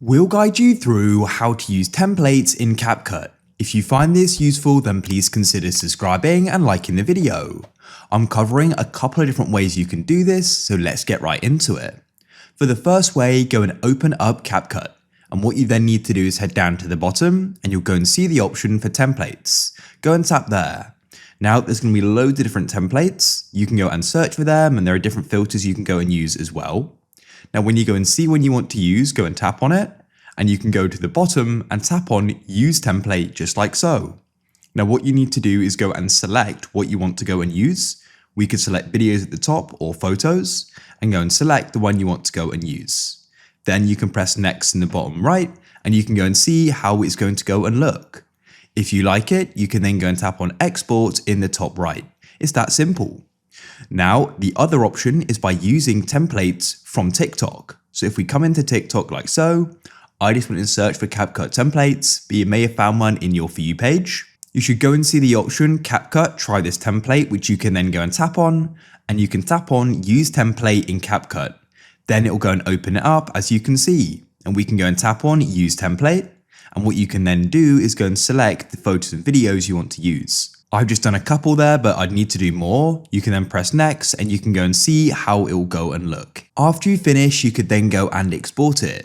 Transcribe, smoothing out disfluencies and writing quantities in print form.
We'll guide you through how to use templates in CapCut. If you find this useful, then please consider subscribing and liking the video. I'm covering a couple of different ways you can do this, so let's get right into it. For the first way, go and open up CapCut. And what you then need to do is head down to the bottom and you'll go and see the option for templates. Go and tap there. Now there's going to be loads of different templates. You can go and search for them and there are different filters you can go and use as well. Now when you go and see one you want to use, go and tap on it and you can go to the bottom and tap on use template just like so. Now what you need to do is go and select what you want to go and use. We could select videos at the top or photos and go and select the one you want to go and use. Then you can press next in the bottom right and you can go and see how it's going to go and look. If you like it, you can then go and tap on export in the top right. It's that simple. Now, the other option is by using templates from TikTok. So if we come into TikTok like so, I just went and searched for CapCut templates, but you may have found one in your For You page. You should go and see the option CapCut try this template, which you can then go and tap on, and you can tap on use template in CapCut. Then it will go and open it up as you can see, and we can go and tap on use template. And what you can then do is go and select the photos and videos you want to use. I've just done a couple there, but I'd need to do more. You can then press next and you can go and see how it will go and look. After you finish, you could then go and export it.